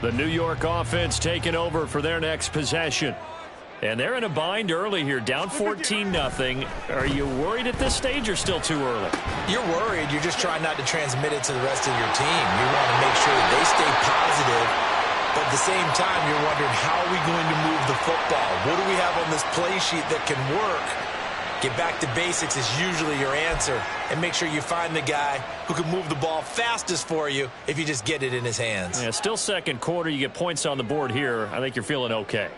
The New York offense taking over for their next possession. And they're in a bind early here, down 14-0. Are you worried at this stage or still too early? You're worried. You're just trying not to transmit it to the rest of your team. You want to make sure that they stay positive, but at the same time, you're wondering, how are we going to move the football? What do we have on this play sheet that can work? Get back to basics is usually your answer, and make sure you find the guy who can move the ball fastest for you if you just get it in his hands. Yeah, still second quarter. You get points on the board here. I think you're feeling okay.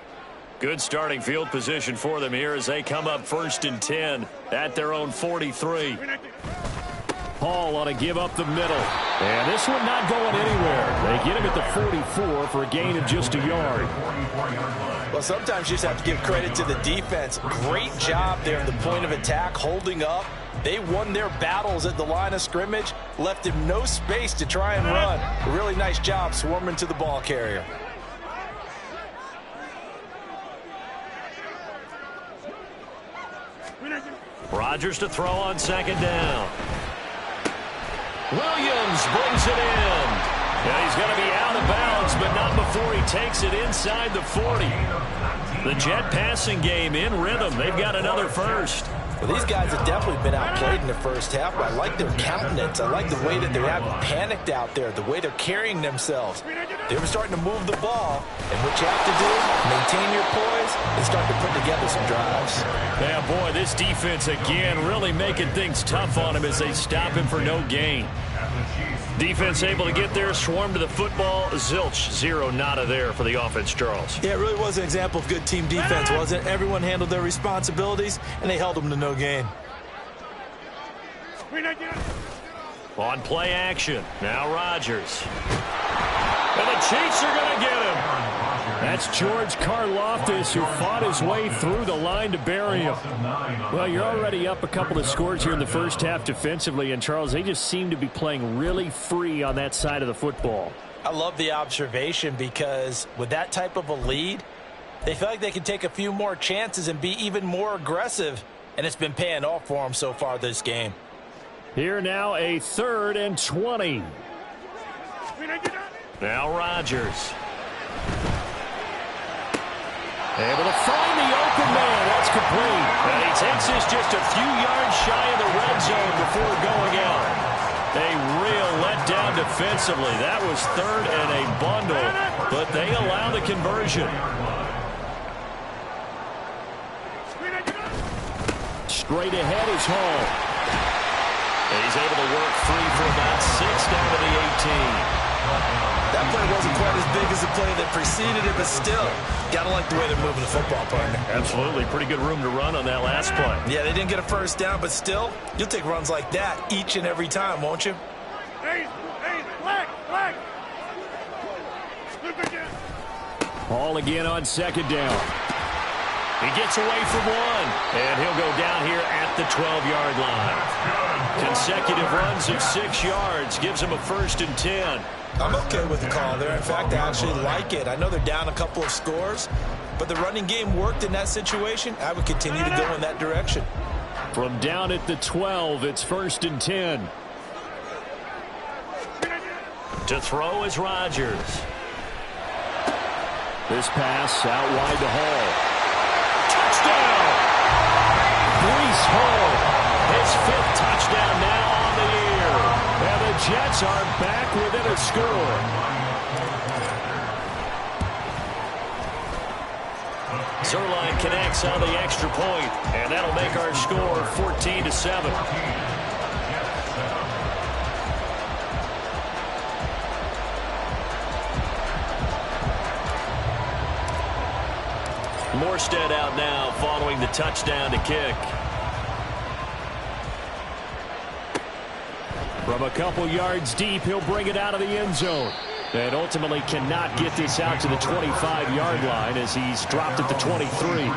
Good starting field position for them here as they come up 1st and 10 at their own 43. Hall on a give up the middle. And this one not going anywhere. They get him at the 44 for a gain of just a yard. Well, sometimes you just have to give credit to the defense. Great job there at the point of attack, holding up. They won their battles at the line of scrimmage, left him no space to try and run. A really nice job swarming to the ball carrier. Rodgers to throw on 2nd down. Williams brings it in. And he's going to be out of bounds, but not before he takes it inside the 40. The Jet passing game in rhythm. They've got another first. Well, these guys have definitely been outplayed in the first half, but I like their countenance. I like the way that they haven't panicked out there, the way they're carrying themselves. They were starting to move the ball, and what you have to do, maintain your poise and start to put together some drives. Yeah, boy, this defense again really making things tough on him as they stop him for no gain. Defense able to get there, swarm to the football. Zilch, 0 nada there for the offense, Charles. Yeah, it really was an example of good team defense, wasn't it? Everyone handled their responsibilities, and they held them to no gain. On play action, now Rodgers. And the Chiefs are going to get him. That's George Karlaftis, who fought his way through the line to bury him. Well, you're already up a couple of scores here in the first half defensively, and Charles, they just seem to be playing really free on that side of the football. I love the observation because with that type of a lead, they feel like they can take a few more chances and be even more aggressive, and it's been paying off for them so far this game. Here now a 3rd and 20. Now Rodgers. Able to find the open man. That's complete. And he takes this just a few yards shy of the red zone before going out. A real letdown defensively. That was 3rd and a bundle, but they allow the conversion. Straight ahead is Hall. And he's able to work free for about 6 down to the 18. That play wasn't quite as big as the play that preceded it, but still, got to like the way they're moving the football, partner. Absolutely. Pretty good room to run on that last play. Yeah, they didn't get a first down, but still, you'll take runs like that each and every time, won't you? Hall again on 2nd down. He gets away from one, and he'll go down here at the 12-yard line. Consecutive runs of 6 yards gives him a 1st and 10. I'm okay with the call there. In fact, I actually like it. I know they're down a couple of scores, but the running game worked in that situation. I would continue to go in that direction. From down at the 12, it's 1st and 10. To throw is Rodgers. This pass out wide to Hall. Touchdown! Breece Hall, his 5th touchdown now on the year. And the Jets are back within a score. Zuerlein connects on the extra point, and that'll make our score 14-7. Morstead out now following the touchdown to kick. From a couple yards deep, he'll bring it out of the end zone. And ultimately cannot get this out to the 25-yard line as he's dropped at the 23.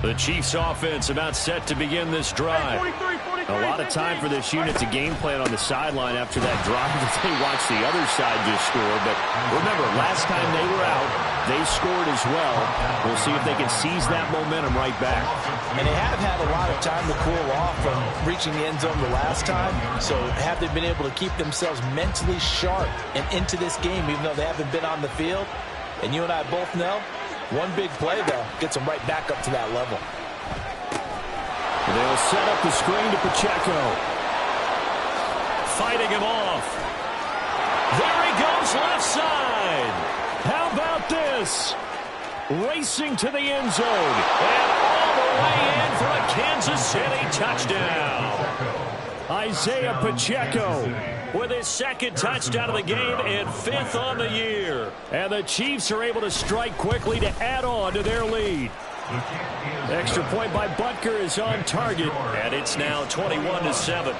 The Chiefs offense about set to begin this drive. A lot of time for this unit to game plan on the sideline after that drive that they watched the other side just score. But remember, last time they were out, they scored as well. We'll see if they can seize that momentum right back. And they have had a lot of time to cool off from reaching the end zone the last time. So have they been able to keep themselves mentally sharp and into this game even though they haven't been on the field? And you and I both know, one big play, though, gets them right back up to that level. They'll set up the screen to Pacheco. Fighting him off. There he goes left side. How about this? Racing to the end zone. And all the way in for a Kansas City touchdown. Isaiah Pacheco with his second touchdown of the game and 5th on the year. And the Chiefs are able to strike quickly to add on to their lead. Extra point by Butker is on target, and it's now 21-7.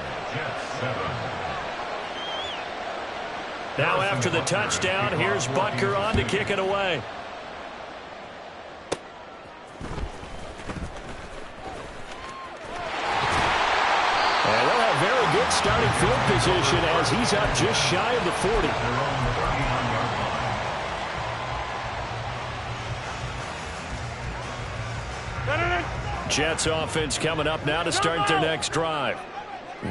Now after the touchdown, here's Butker on to kick it away. And they'll have very good starting field position as he's up just shy of the 40. Jets offense coming up now to start their next drive.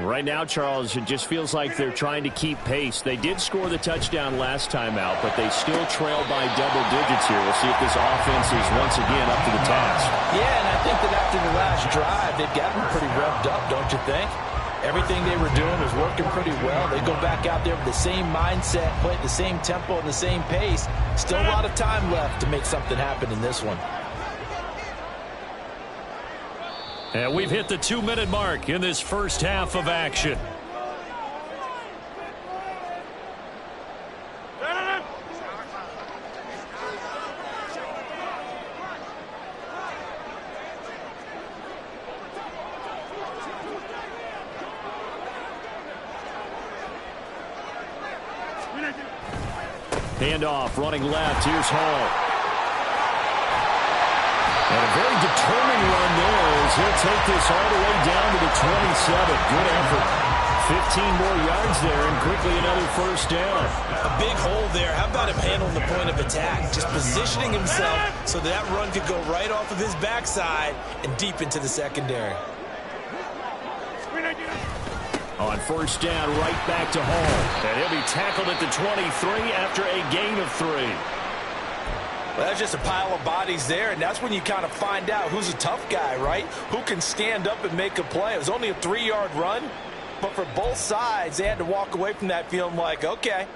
Right now, Charles, it just feels like they're trying to keep pace. They did score the touchdown last time out, but they still trail by double digits here. We'll see if this offense is once again up to the task. Yeah, and I think that after the last drive, they've gotten pretty revved up, don't you think? Everything they were doing was working pretty well. They go back out there with the same mindset, play at the same tempo and the same pace. Still a lot of time left to make something happen in this one. And we've hit the 2-minute mark in this first half of action. Handoff, running left. Here's Hall. And a very determined run there as he'll take this all the way down to the 27. Good effort. 15 more yards there and quickly another first down. A big hole there. How about him handling the point of attack? Just positioning himself so that run could go right off of his backside and deep into the secondary. On first down, right back to Hall. And he'll be tackled at the 23 after a gain of 3. Well, that's just a pile of bodies there, and that's when you kind of find out who's a tough guy, right? Who can stand up and make a play. It was only a 3-yard run, but for both sides, they had to walk away from that feeling like, okay,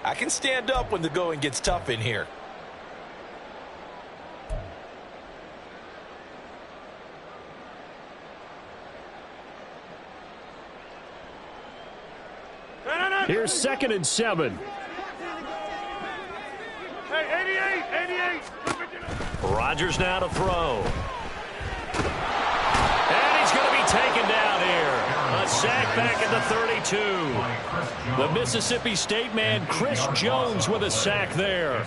I can stand up when the going gets tough in here. Here's 2nd and 7. Hey, 88. Rodgers now to throw. And he's going to be taken down here. A sack back at the 32. The Mississippi State man, Chris Jones, with a sack there.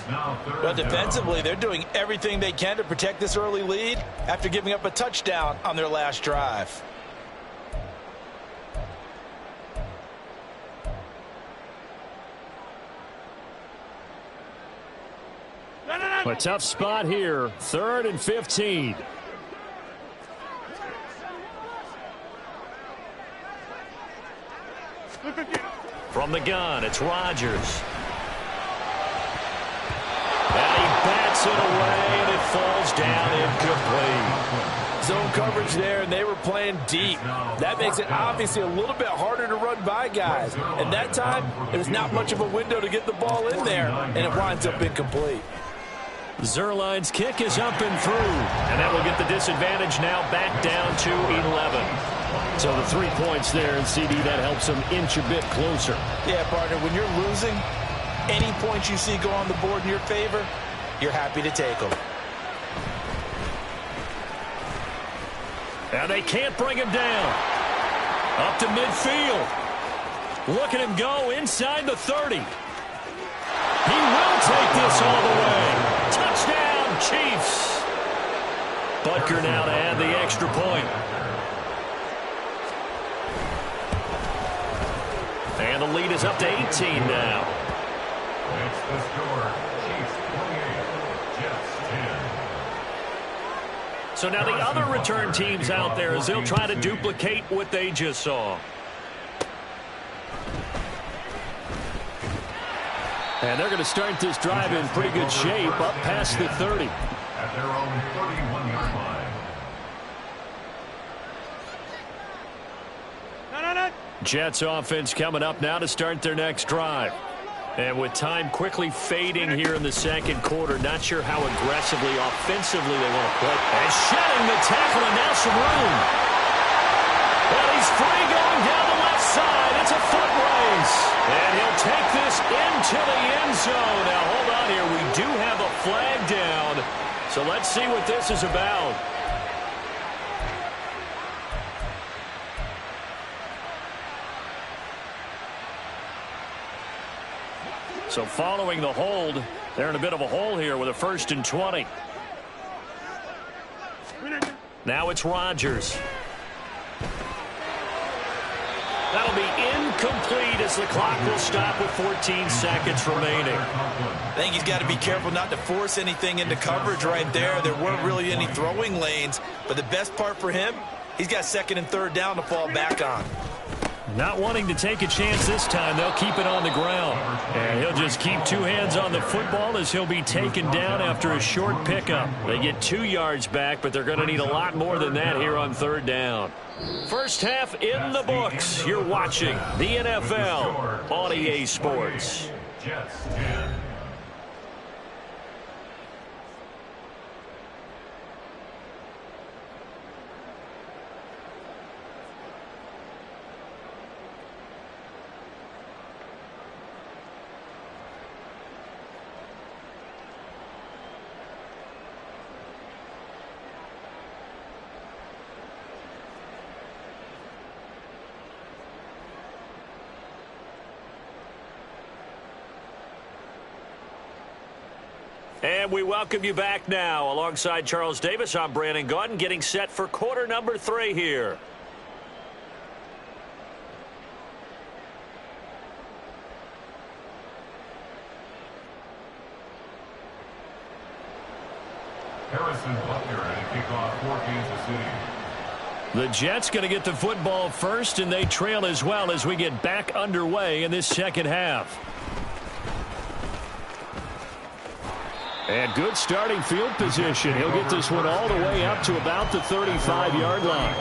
But defensively, they're doing everything they can to protect this early lead after giving up a touchdown on their last drive. A tough spot here. 3rd and 15. From the gun, it's Rodgers. And he bats it away, and it falls down incomplete. Zone coverage there, and they were playing deep. That makes it obviously a little bit harder to run by guys. And that time, there's not much of a window to get the ball in there, and it winds up incomplete. Zuerlein's kick is up and through. And that will get the disadvantage now back down to 11. So the 3 points there, and CD, that helps them inch a bit closer. Yeah, partner, when you're losing, any points you see go on the board in your favor, you're happy to take them. And they can't bring him down. Up to midfield. Look at him go inside the 30. He will take this all the way. Touchdown, Chiefs. Butker now to add the extra point. And the lead is up to 18 now. It's the score. Chiefs 28, Jets 10. So now the other return teams out there as they'll try to duplicate what they just saw. And they're going to start this drive in pretty good shape up past the 30. At their own 31-yard line. Jets offense coming up now to start their next drive. And with time quickly fading here in the second quarter, not sure how aggressively, offensively they want to play. And shedding the tackle, and now some room. Well, he's free going down the left side. It's a foot race. And he'll take this into the end zone. Now, hold on here. We do have a flag down. So let's see what this is about. So following the hold, they're in a bit of a hole here with a 1st and 20. Now it's Rodgers. That'll be incomplete as the clock will stop with 14 seconds remaining. I think he's got to be careful not to force anything into coverage right there. There weren't really any throwing lanes, but the best part for him, he's got 2nd and 3rd down to fall back on. Not wanting to take a chance this time, they'll keep it on the ground. And he'll just keep 2 hands on the football as he'll be taken down after a short pickup. They get 2 yards back, but they're going to need a lot more than that here on 3rd down. First half in the books. You're watching the NFL on EA Sports. Jets 10. And we welcome you back now. Alongside Charles Davis, I'm Brandon Gaudin, getting set for quarter number 3 here. Harrison Butker at kickoff for Kansas City. The Jets going to get the football first, and they trail as well as we get back underway in this second half. And good starting field position. He'll get this one all the way up to about the 35-yard line.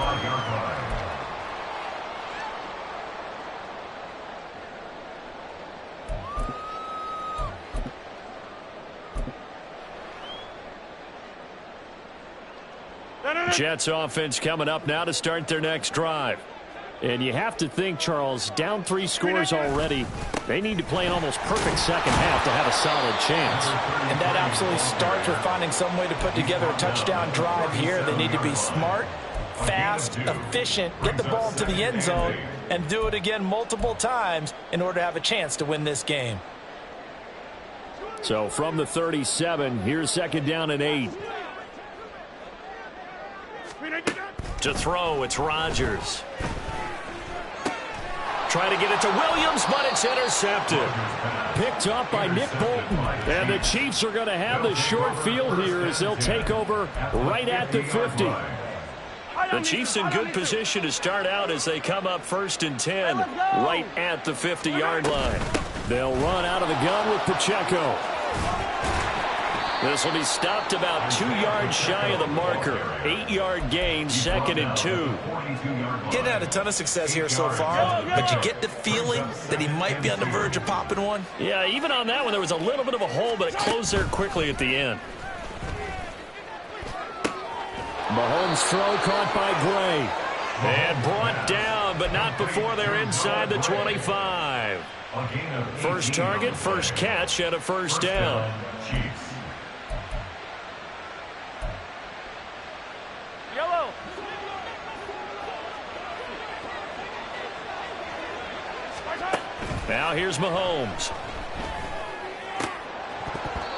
Jets offense coming up now to start their next drive. And you have to think, Charles, down 3 scores already. They need to play an almost perfect second half to have a solid chance. And that absolutely starts with finding some way to put together a touchdown drive here. They need to be smart, fast, efficient, get the ball to the end zone, and do it again multiple times in order to have a chance to win this game. So from the 37, here's 2nd down and 8. To throw, it's Rodgers. Trying to get it to Williams, but it's intercepted. Picked up by Nick Bolton. And the Chiefs are going to have the short field here as they'll take over right at the 50. The Chiefs in good position to start out as they come up 1st and 10 right at the 50-yard line. They'll run out of the gun with Pacheco. This will be stopped about 2 yards shy of the marker. 8-yard gain, 2nd and 2. Getting had a ton of success here so far, but you get the feeling that he might be on the verge of popping one. Yeah, even on that one, there was a little bit of a hole, but it closed there quickly at the end. Mahomes' throw caught by Gray. And brought down, but not before they're inside the 25. First target, first catch, and a 1st down. Now here's Mahomes.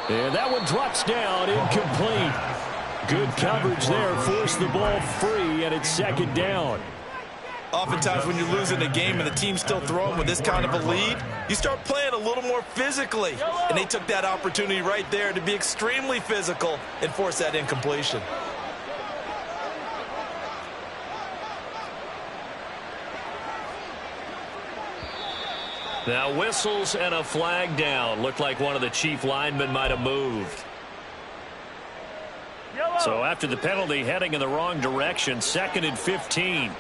And that one drops down, incomplete. Good coverage there. Forced the ball free, and it's second down. Oftentimes when you're losing a game and the team's still throwing with this kind of a lead, you start playing a little more physically. And they took that opportunity right there to be extremely physical and force that incompletion. Now whistles and a flag down. Looked like one of the Chief linemen might have moved. So after the penalty, heading in the wrong direction, 2nd and 15.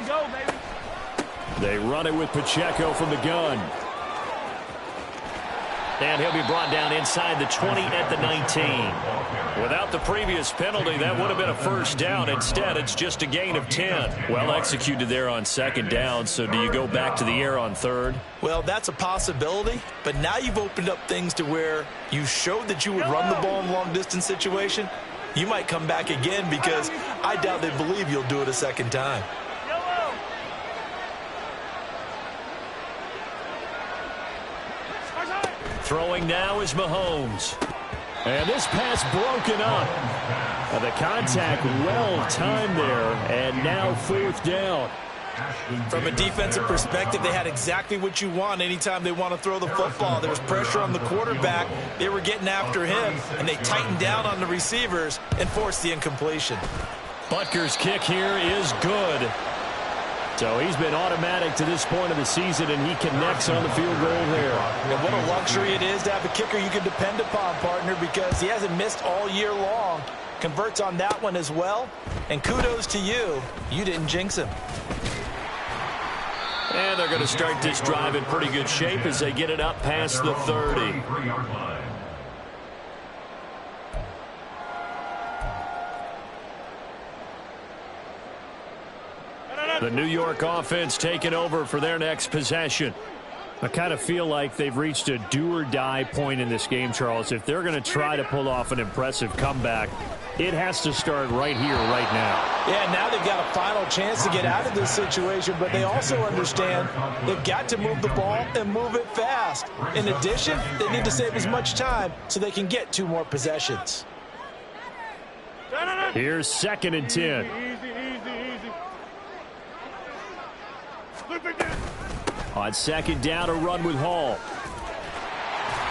Go, baby. They run it with Pacheco from the gun. And he'll be brought down inside the 20 at the 19. Without the previous penalty, that would have been a first down. Instead, it's just a gain of 10. Well executed there on 2nd down. So do you go back to the air on 3rd? Well, that's a possibility, but now you've opened up things to where you showed that you would run the ball in long-distance situation. You might come back again because I doubt they believe you'll do it a second time. Throwing now is Mahomes. And this pass broken up. The contact well timed there, and now 4th down. From a defensive perspective, they had exactly what you want anytime they want to throw the football. There was pressure on the quarterback. They were getting after him, and they tightened down on the receivers and forced the incompletion. Butker's kick here is good. So he's been automatic to this point of the season, and he connects on the field goal there. And what a luxury it is to have a kicker you can depend upon, partner, because he hasn't missed all year long. Converts on that one as well. And kudos to you. You didn't jinx him. And they're going to start this drive in pretty good shape as they get it up past the 30. The New York offense taking over for their next possession. I kind of feel like they've reached a do-or-die point in this game, Charles. If they're going to try to pull off an impressive comeback, it has to start right here, right now. Yeah, now they've got a final chance to get out of this situation, but they also understand they've got to move the ball and move it fast. In addition, they need to save as much time so they can get 2 more possessions. Here's 2nd and 10. On 2nd down, a run with Hall.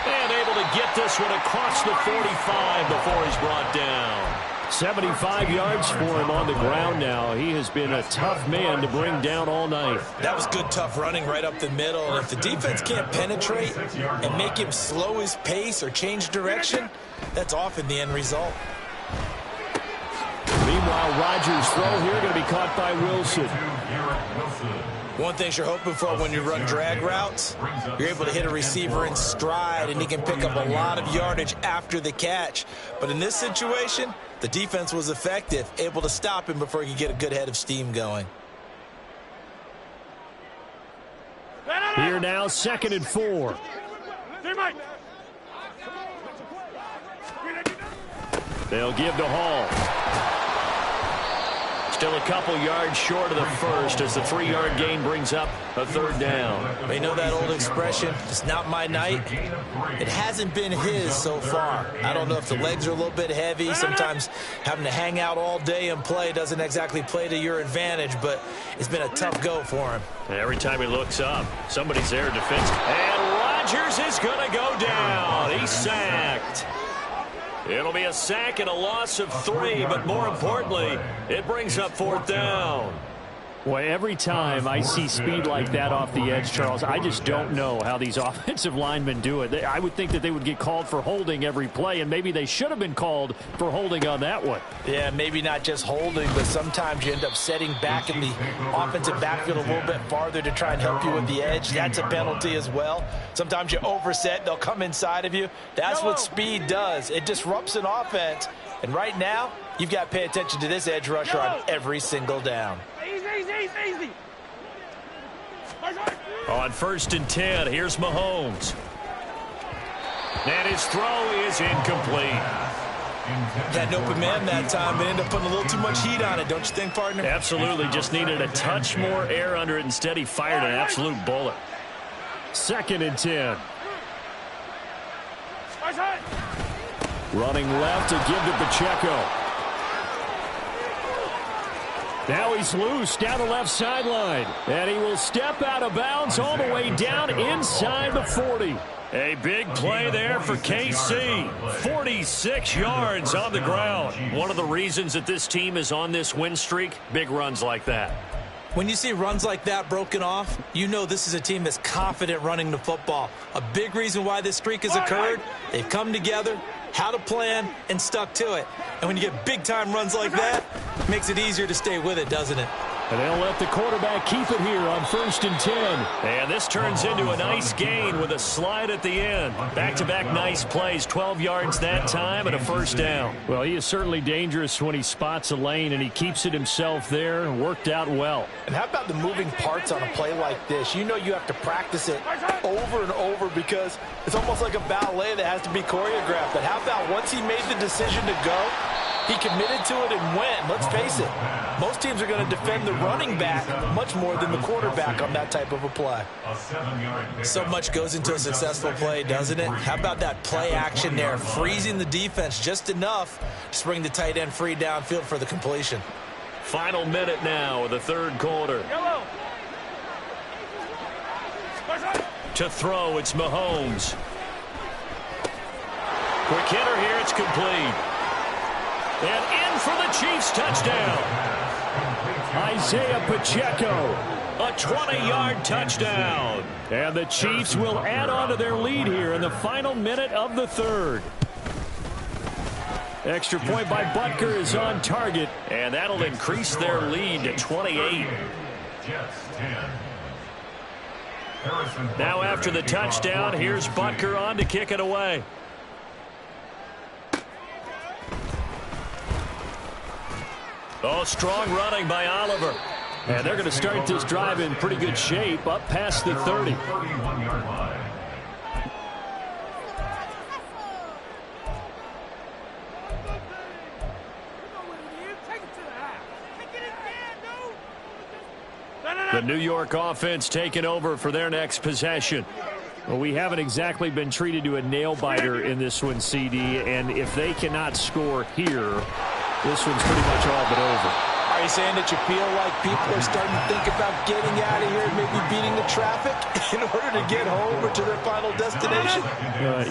And able to get this one across the 45 before he's brought down. 75 yards for him on the ground now. He has been a tough man to bring down all night. That was good, tough running right up the middle. And if the defense can't penetrate and make him slow his pace or change direction, that's often the end result. Meanwhile, Rodgers' throw here going to be caught by Wilson. One thing you're hoping for when you run drag routes, you're able to hit a receiver in stride, and he can pick up a lot of yardage after the catch. But in this situation, the defense was effective, able to stop him before he could get a good head of steam going. Here now, 2nd and 4. They'll give to Hall. Still a couple yards short of the first as the 3-yard gain brings up a 3rd down. You know that old expression, it's not my night? It hasn't been his so far. I don't know if the legs are a little bit heavy. Sometimes having to hang out all day and play doesn't exactly play to your advantage, but it's been a tough go for him. Every time he looks up, somebody's there defense. And Rodgers is going to go down. He's sacked. It'll be a sack and a loss of 3, but more importantly, it brings up 4th down. Well, every time I see speed like that off the edge, Charles, I just don't know how these offensive linemen do it. I would think that they would get called for holding every play, and maybe they should have been called for holding on that one. Yeah, maybe not just holding, but sometimes you end up setting back in the offensive backfield a little bit farther to try and help you with the edge. That's a penalty as well. Sometimes you overset, they'll come inside of you. That's what speed does. It disrupts an offense. And right now, you've got to pay attention to this edge rusher on every single down. Easy. On 1st and 10, here's Mahomes. And his throw is incomplete. Had an open man that time, but ended up putting a little too much heat on it, don't you think, partner? Absolutely. Just needed a touch more air under it. Instead, he fired an absolute bullet. 2nd and 10. Running left to give to Pacheco. Now he's loose down the left sideline. And he will step out of bounds all the way down inside the 40. A big play there for KC. 46 yards on the ground. One of the reasons that this team is on this win streak, big runs like that. When you see runs like that broken off, you know this is a team that's confident running the football. A big reason why this streak has occurred, they've come together, had a plan, and stuck to it. And when you get big-time runs like that, it makes it easier to stay with it, doesn't it? And they'll let the quarterback keep it here on 1st and 10. And this turns into a nice gain with a slide at the end. Back-to-back nice plays, 12 yards that time and a first down. Well, he is certainly dangerous when he spots a lane, and he keeps it himself there. Worked out well. And how about the moving parts on a play like this? You know you have to practice it over and over because it's almost like a ballet that has to be choreographed. But how about once he made the decision to go, he committed to it and went. Let's face it, most teams are going to defend the running back much more than the quarterback on that type of a play. So much goes into a successful play, doesn't it? How about that play action there, freezing the defense just enough to bring the tight end free downfield for the completion. Final minute now of the third quarter. To throw, it's Mahomes. Quick hitter here, it's complete. And in for the Chiefs touchdown. Isaiah Pacheco, a 20-yard touchdown. And the Chiefs will add on to their lead here in the final minute of the third. Extra point by Butker is on target, and that'll increase their lead to 28. Now after the touchdown, here's Butker on to kick it away. Oh, strong running by Oliver. And they're going to start this drive in pretty good shape up past the 30. The New York offense taking over for their next possession. Well, we haven't exactly been treated to a nail-biter in this one, CD, and if they cannot score here, this one's pretty much all but over. Are you saying that you feel like people are starting to think about getting out of here and maybe beating the traffic in order to get home or to their final destination?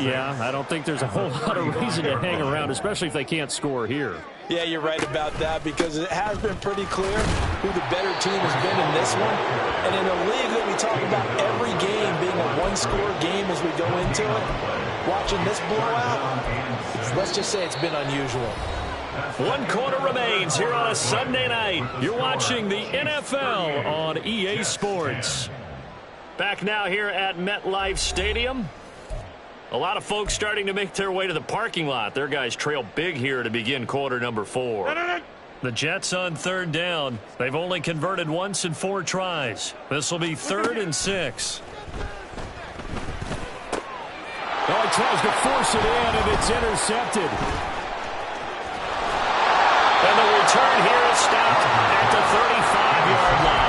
Yeah, I don't think there's a whole lot of reason to hang around, especially if they can't score here. Yeah, you're right about that because it has been pretty clear who the better team has been in this one. And in a league that we talk about every game being a one-score game as we go into it, watching this blowout, let's just say it's been unusual. 1 quarter remains here on a Sunday night. You're watching the NFL on EA Sports. Back now here at MetLife Stadium. A lot of folks starting to make their way to the parking lot. Their guys trail big here to begin quarter number 4. The Jets on 3rd down. They've only converted once in 4 tries. This will be 3rd and 6. Oh, he tries to force it in, and it's intercepted. And the return here is stopped at the 35-yard line.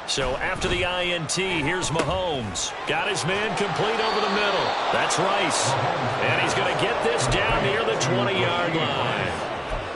So after the INT, here's Mahomes. Got his man complete over the middle. That's Rice. And he's going to get this down near the 20-yard line.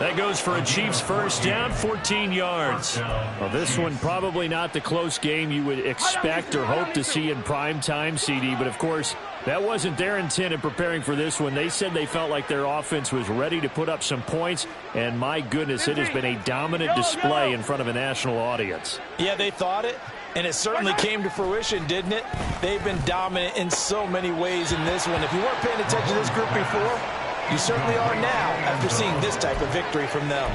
That goes for a Chiefs first down, 14 yards. Well, this one probably not the close game you would expect or hope to see in prime time, CD. But, of course, that wasn't their intent in preparing for this one. They said they felt like their offense was ready to put up some points. And, my goodness, it has been a dominant display in front of a national audience. Yeah, they thought it. And it certainly came to fruition, didn't it? They've been dominant in so many ways in this one. If you weren't paying attention to this group before, you certainly are now after seeing this type of victory from them.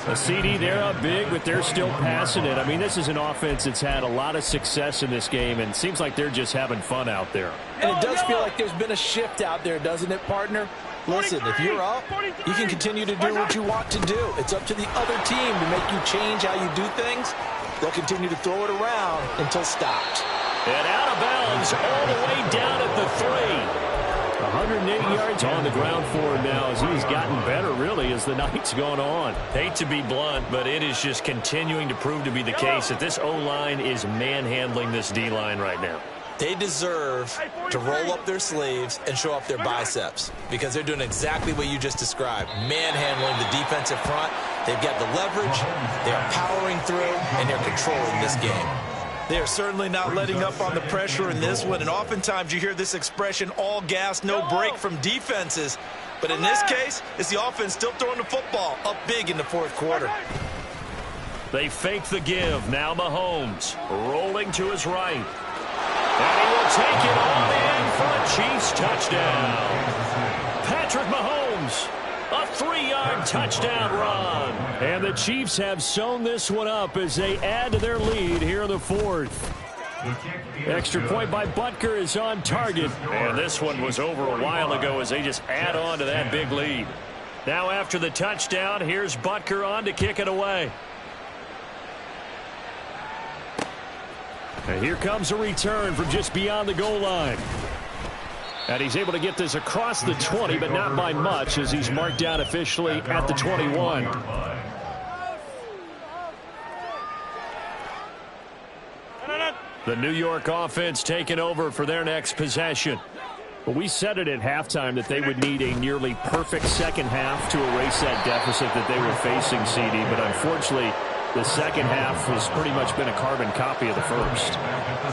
A CD, they're up big, but they're still passing it. I mean, this is an offense that's had a lot of success in this game, and it seems like they're just having fun out there. And it does feel like there's been a shift out there, doesn't it, partner? Listen, if you're up, you can continue to do what you want to do. It's up to the other team to make you change how you do things. They'll continue to throw it around until stopped. And out of bounds all the way down at the 3. 180 yards on the ground for him now as he's gotten better, really, as the night's gone on. Hate to be blunt, but it is just continuing to prove to be the case that this O-line is manhandling this D-line right now. They deserve to roll up their sleeves and show up their biceps because they're doing exactly what you just described, manhandling the defensive front. They've got the leverage, they are powering through, and they're controlling this game. They are certainly not letting up on the pressure in this one, and oftentimes you hear this expression, all gas, no break from defenses. But in this case, it's the offense still throwing the football up big in the fourth quarter. They fake the give. Now Mahomes rolling to his right. And he will take it on in for a Chiefs touchdown. Patrick Mahomes, a 3-yard touchdown run. And the Chiefs have sewn this one up as they add to their lead here in the fourth. Extra point by Butker is on target. And this one was over a while ago as they just add on to that big lead. Now after the touchdown, here's Butker on to kick it away. And here comes a return from just beyond the goal line. And he's able to get this across the 20, but not by much as he's marked down officially at the 21. The New York offense taking over for their next possession. Well, we said it at halftime that they would need a nearly perfect second half to erase that deficit that they were facing, CD, but unfortunately, the second half has pretty much been a carbon copy of the first.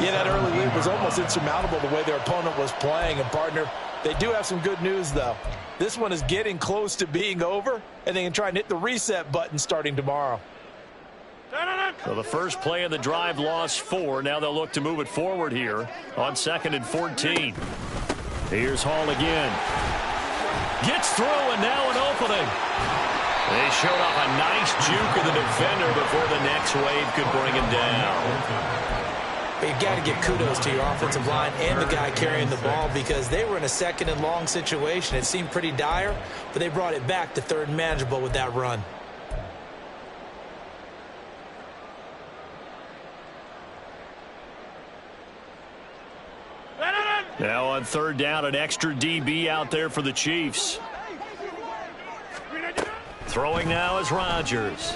Yeah, that early lead was almost insurmountable the way their opponent was playing. And, partner, they do have some good news, though. This one is getting close to being over, and they can try and hit the reset button starting tomorrow. So the first play of the drive lost 4. Now they'll look to move it forward here on 2nd and 14. Here's Hall again. Gets through, and now an opening. They showed off a nice juke of the defender before the next wave could bring him down. But you've got to give kudos to your offensive line and the guy carrying the ball because they were in a 2nd and long situation. It seemed pretty dire, but they brought it back to 3rd and manageable with that run. Now on 3rd down, an extra DB out there for the Chiefs. Throwing now is Rodgers.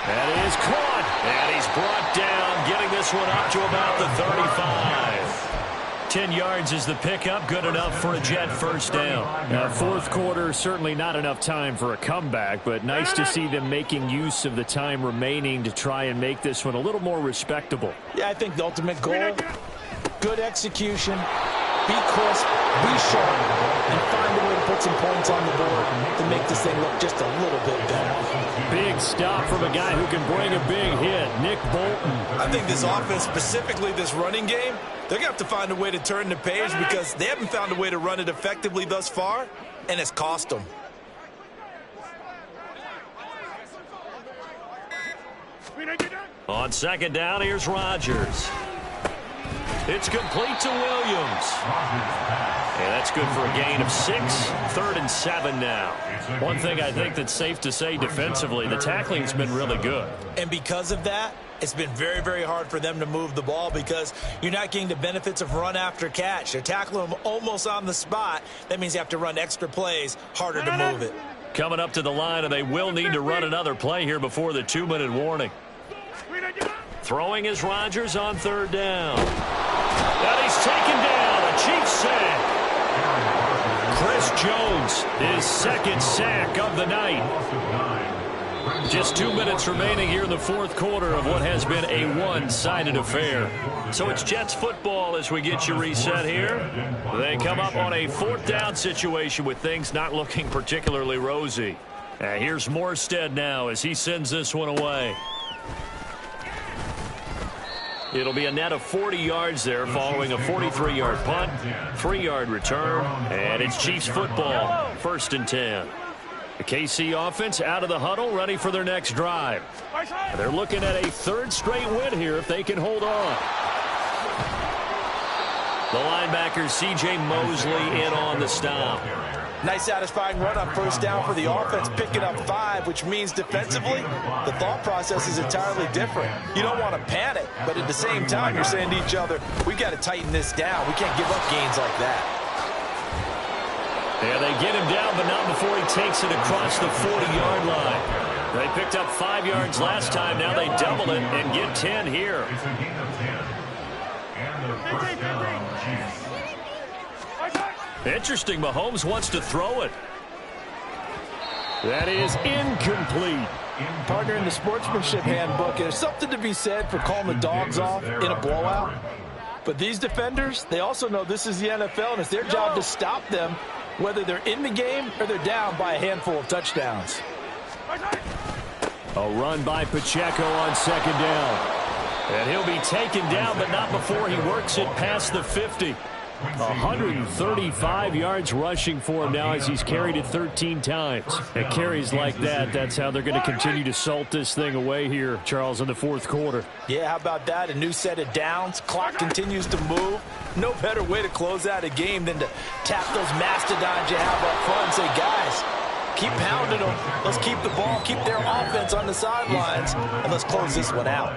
That is caught. And he's brought down, getting this one up to about the 35. 10 yards is the pickup, good enough for a Jet first down. Now, fourth quarter, certainly not enough time for a comeback, but nice to see them making use of the time remaining to try and make this one a little more respectable. Yeah, I think the ultimate goal, good execution, be crisp, be sharp, and find a way to put some points on the board to make this thing look just a little bit better. Big stop from a guy who can bring a big hit, Nick Bolton. I think this offense, specifically this running game, they're going to have to find a way to turn the page because they haven't found a way to run it effectively thus far, and it's cost them. On 2nd down, here's Rodgers. It's complete to Williams. And that's good for a gain of 6. 3rd and 7 now. One thing I think that's safe to say defensively, the tackling's been really good. And because of that, it's been very, very hard for them to move the ball because you're not getting the benefits of run after catch. They're tackling them almost on the spot. That means you have to run extra plays, harder to move it. Coming up to the line, and they will need to run another play here before the 2-minute warning. Throwing is Rodgers on 3rd down. And he's taken down. A Chiefs sack. Chris Jones, his 2nd sack of the night. Just 2 minutes remaining here in the fourth quarter of what has been a one-sided affair. So it's Jets football as we get you reset here. They come up on a 4th down situation with things not looking particularly rosy. Here's Morstead now as he sends this one away. It'll be a net of 40 yards there following a 43-yard punt, 3-yard return, and it's Chiefs football, 1st and 10. The KC offense out of the huddle, ready for their next drive. They're looking at a 3rd straight win here if they can hold on. The linebacker C.J. Mosley in on the stop. Nice satisfying run on first down for the offense, picking up 5, which means defensively, the thought process is entirely different. You don't want to panic, but at the same time, you're saying to each other, we've got to tighten this down. We can't give up gains like that. Yeah, they get him down, but not before he takes it across the 40-yard line. They picked up 5 yards last time. Now they double it and get 10 here. It's a gain of 10. And the first down, Chiefs. Interesting, Mahomes wants to throw it. That is incomplete. Partner, in the sportsmanship handbook, there's something to be said for calling the dogs off in a blowout. But these defenders, they also know this is the NFL, and it's their job to stop them, whether they're in the game or they're down by a handful of touchdowns. A run by Pacheco on second down. And he'll be taken down, but not before he works it past the 50. 135 yards rushing for him now as he's carried it 13 times. At carries like that, that's how they're going to continue to salt this thing away here, Charles, in the fourth quarter. Yeah, how about that? A new set of downs. Clock continues to move. No better way to close out a game than to tap those mastodons you have up front and say, guys, keep pounding them. Let's keep the ball, keep their offense on the sidelines, and let's close this one out.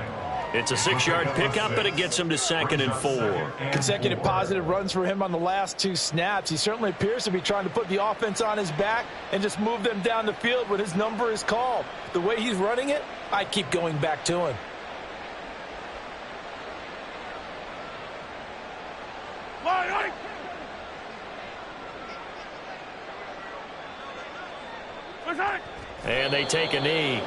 It's a 6-yard pickup, but it gets him to 2nd and 4. Consecutive positive runs for him on the last 2 snaps. He certainly appears to be trying to put the offense on his back and just move them down the field when his number is called. The way he's running it, I keep going back to him. And they take a knee.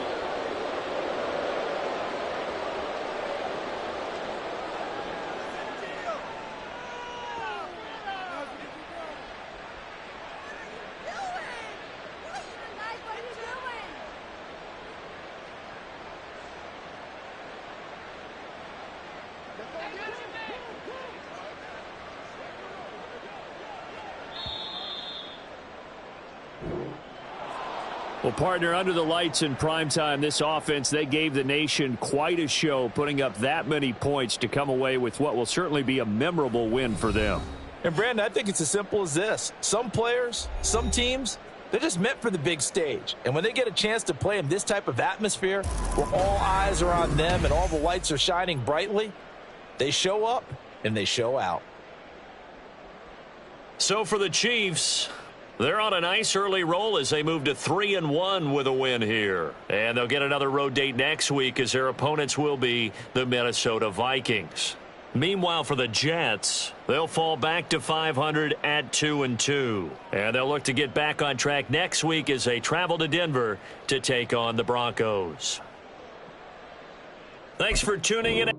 Well, partner, under the lights in primetime, this offense, they gave the nation quite a show, putting up that many points to come away with what will certainly be a memorable win for them. And, Brandon, I think it's as simple as this. Some players, some teams, they're just meant for the big stage. And when they get a chance to play in this type of atmosphere where all eyes are on them and all the lights are shining brightly, they show up and they show out. So for the Chiefs, they're on a nice early roll as they move to 3-1 with a win here. And they'll get another road date next week as their opponents will be the Minnesota Vikings. Meanwhile, for the Jets, they'll fall back to 500 at 2-2. And they'll look to get back on track next week as they travel to Denver to take on the Broncos. Thanks for tuning in.